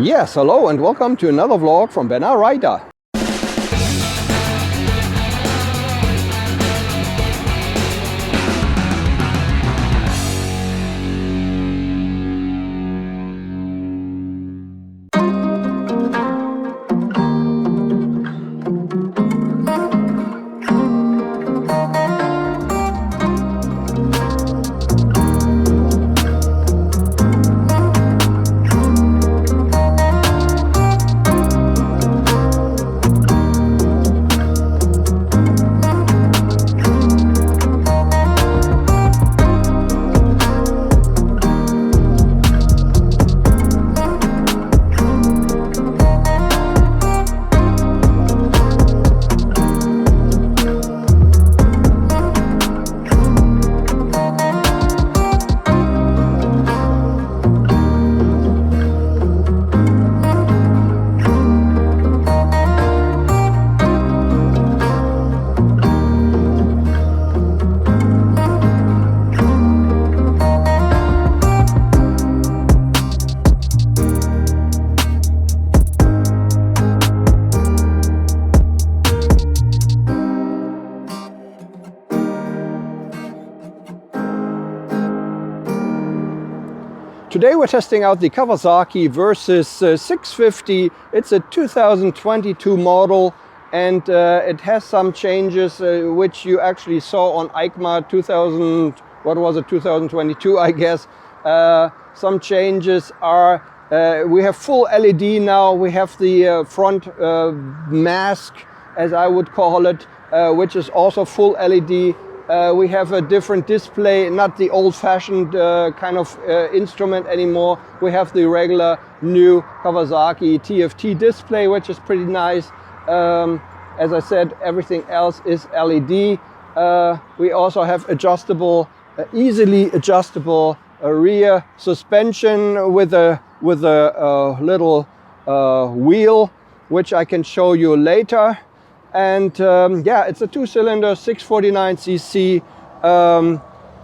Yes, hello and welcome to another vlog from Motorider. Today we're testing out the Kawasaki Versys 650. It's a 2022 model and it has some changes which you actually saw on EICMA 2022 I guess. Some changes are we have full LED now, we have the front mask as I would call it, which is also full LED. We have a different display, not the old-fashioned kind of instrument anymore. We have the regular new Kawasaki TFT display, which is pretty nice. As I said, everything else is LED. We also have adjustable, easily adjustable rear suspension with a little wheel, which I can show you later. And yeah, it's a two-cylinder 649cc.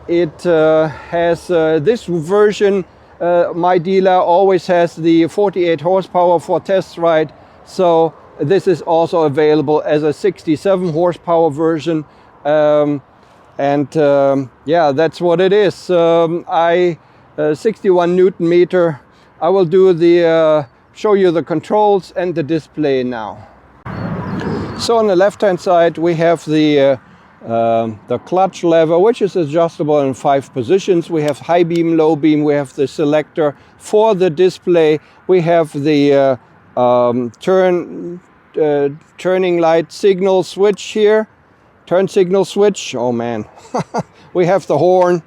It has this version. My dealer always has the 48 horsepower for test ride, so this is also available as a 67 horsepower version. Yeah, that's what it is. 61 Newton meter. I will do the show you the controls and the display now. So on the left hand side we have the clutch lever, which is adjustable in 5 positions. We have high beam, low beam, we have the selector for the display, we have the turning light signal switch here, turn signal switch, oh man. We have the horn,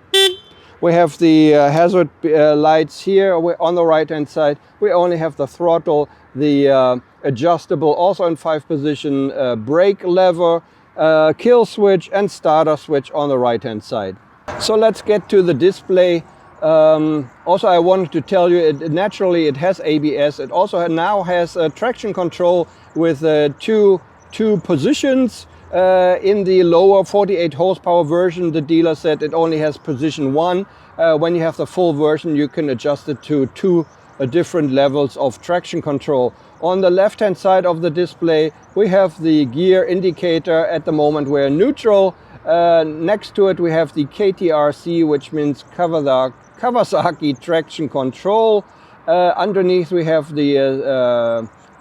we have the hazard lights here on the right hand side. We only have the throttle, the adjustable, also in 5 position, brake lever, kill switch and starter switch on the right hand side. So let's get to the display. Also I wanted to tell you, naturally it has ABS. It also now has traction control with two positions. In the lower 48 horsepower version, the dealer said it only has position 1. When you have the full version, you can adjust it to 2 different levels of traction control. On the left hand side of the display we have the gear indicator. At the moment we're neutral. Next to it we have the KTRC, which means Kawasaki traction control. Underneath we have the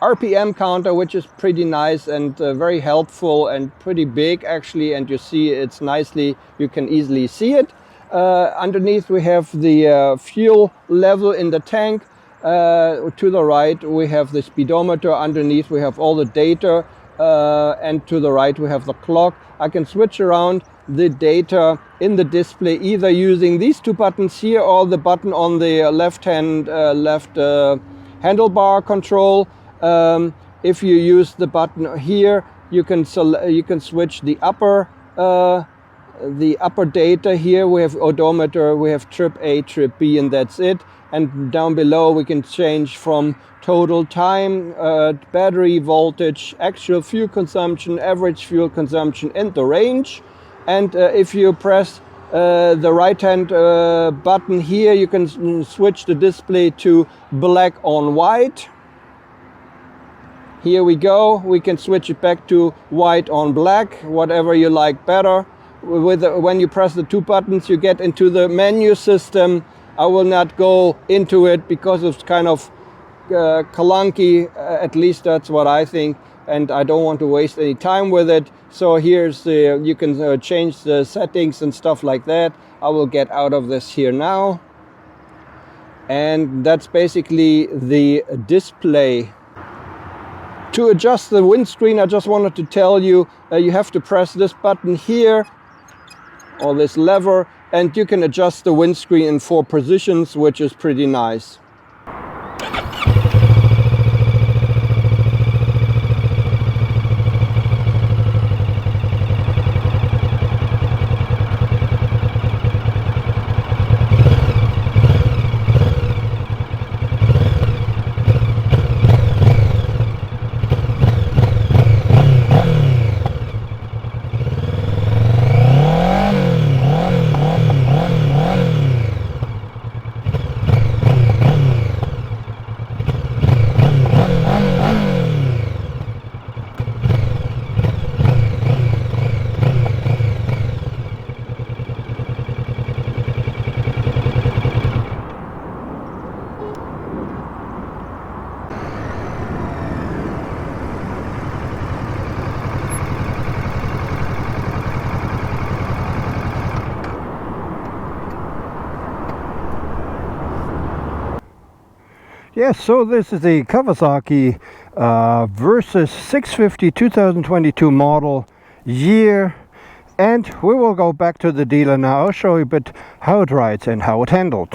RPM counter, which is pretty nice and very helpful and pretty big actually, and you see it's nicely, you can easily see it. Underneath we have the fuel level in the tank. To the right we have the speedometer. Underneath we have all the data, and to the right we have the clock. I can switch around the data in the display either using these 2 buttons here or the button on the left handlebar control. If you use the button here, you can switch the upper data. Here we have odometer, we have trip A, trip B, and that's it. And down below we can change from total time, battery voltage, actual fuel consumption, average fuel consumption, and the range. And if you press the right hand button here, you can switch the display to black on white. Here we go. We can switch it back to white on black, whatever you like better. When you press the 2 buttons, you get into the menu system. I will not go into it because it's kind of clunky, at least that's what I think, and I don't want to waste any time with it. So here's the, you can change the settings and stuff like that. I will get out of this here now. And that's basically the display. To adjust the windscreen, I just wanted to tell you you have to press this button here, or this lever, and you can adjust the windscreen in 4 positions, which is pretty nice. Yes, so this is the Kawasaki Versys 650 2022 model year, and we will go back to the dealer now. I'll show you a bit how it rides and how it handles.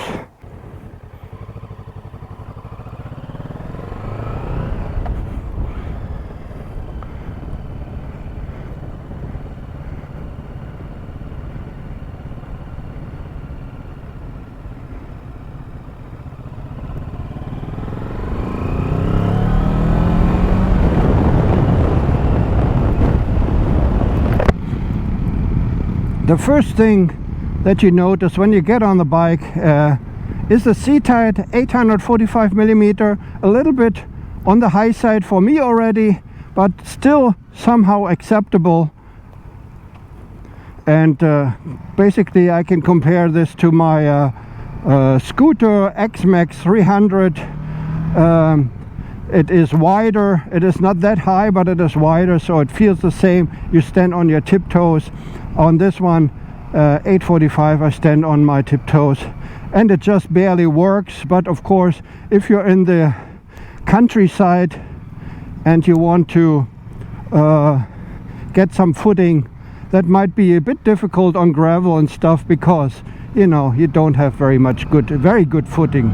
The first thing that you notice when you get on the bike is the seat height, 845 millimeter, a little bit on the high side for me already, but still somehow acceptable. And basically I can compare this to my scooter X-Max 300. It is wider, it is not that high, but it is wider, so it feels the same. You stand on your tiptoes. On this one, 845, I stand on my tiptoes, and it just barely works. But of course, if you're in the countryside and you want to get some footing, that might be a bit difficult on gravel and stuff, because you know, you don't have very good footing.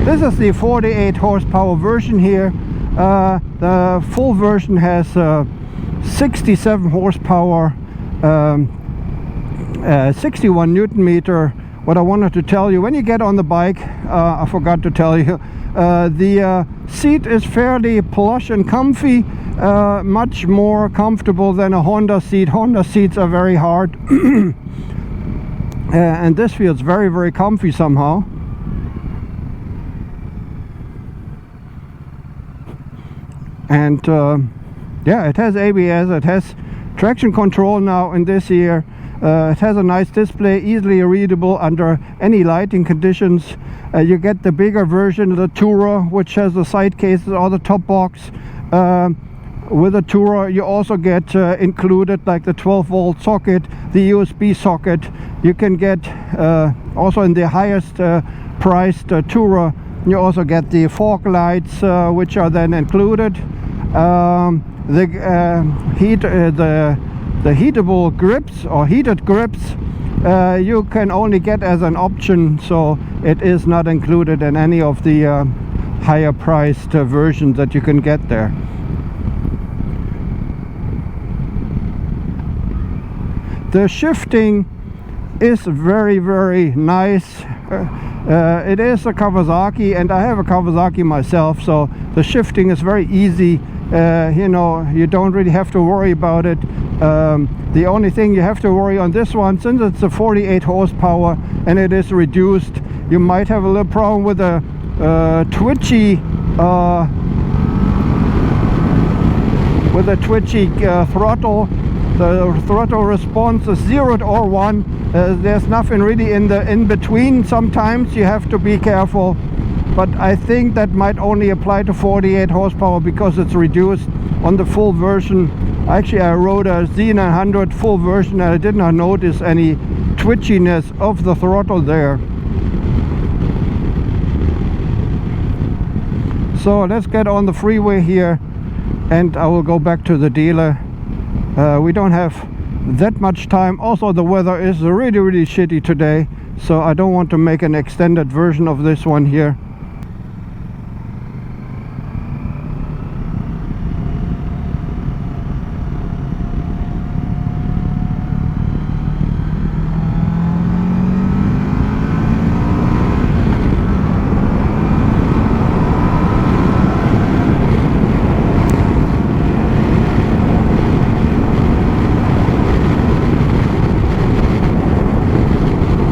This is the 48 horsepower version here. The full version has 67 horsepower, 61 Newton meter. What I wanted to tell you, when you get on the bike, I forgot to tell you, the seat is fairly plush and comfy, much more comfortable than a Honda seat. Honda seats are very hard, and this feels very, very comfy somehow. And yeah, it has ABS, it has traction control now in this year. It has a nice display, easily readable under any lighting conditions. You get the bigger version, the Tourer, which has the side cases or the top box. With the Tourer you also get included like the 12-volt socket, the USB socket. You can get also in the highest priced Tourer, you also get the fog lights, which are then included. The heatable grips or heated grips you can only get as an option, so it is not included in any of the higher priced versions that you can get there. The shifting is very, very nice. It is a Kawasaki, and I have a Kawasaki myself, so the shifting is very easy. You know, you don't really have to worry about it. The only thing you have to worry on this one, since it's a 48 horsepower and it is reduced, you might have a little problem with a twitchy throttle. The throttle response is 0 or 1. There's nothing really in between. Sometimes you have to be careful, but I think that might only apply to 48 horsepower because it's reduced on the full version. Actually, I rode a Z900 full version and I did not notice any twitchiness of the throttle there. So let's get on the freeway here and I will go back to the dealer. We don't have that much time. Also, the weather is really shitty today, so I don't want to make an extended version of this one here.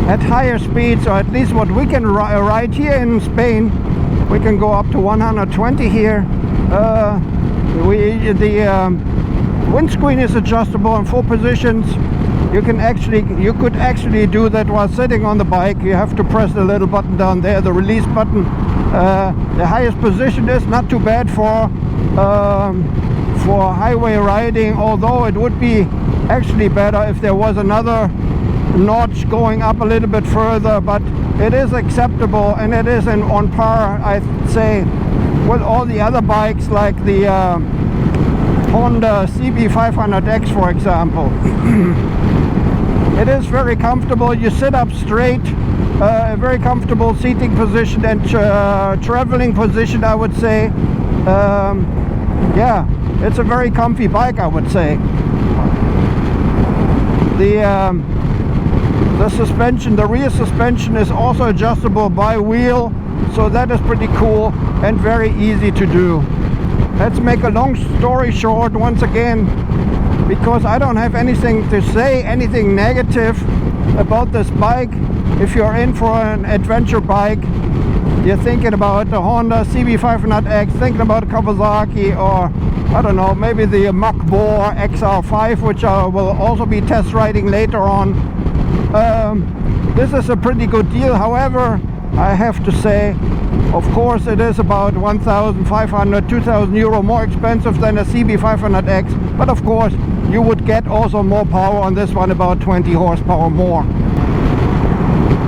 At higher speeds, or at least what we can ride here in Spain, we can go up to 120 here. The windscreen is adjustable in 4 positions. You could actually do that while sitting on the bike. You have to press the little button down there, the release button. The highest position is not too bad for highway riding, although it would be actually better if there was another notch going up a little bit further, but it is acceptable and it is on par, I'd say, with all the other bikes like the Honda CB500X, for example. It is very comfortable. You sit up straight, a very comfortable seating position and traveling position, I would say. Yeah, it's a very comfy bike, I would say. The suspension, the rear suspension is also adjustable by wheel, so that is pretty cool and very easy to do. Let's make a long story short once again, because I don't have anything to say, anything negative about this bike. If you're in for an adventure bike, you're thinking about the Honda CB500X, thinking about Kawasaki, or I don't know, maybe the Mach Bohr XR5, which I will also be test riding later on. This is a pretty good deal. However, I have to say, of course, it is about 1,500, 2,000 euro more expensive than a CB500X, but of course you would get also more power on this one, about 20 horsepower more.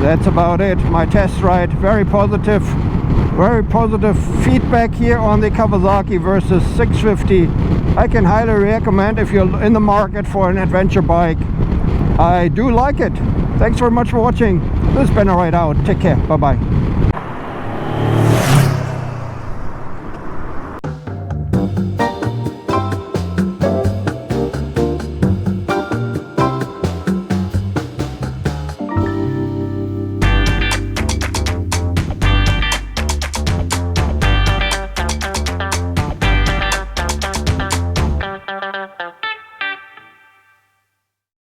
That's about it. My test ride, very positive feedback here on the Kawasaki Versys 650. I can highly recommend if you're in the market for an adventure bike. I do like it. Thanks very much for watching. This has been a ride out. Take care. Bye bye.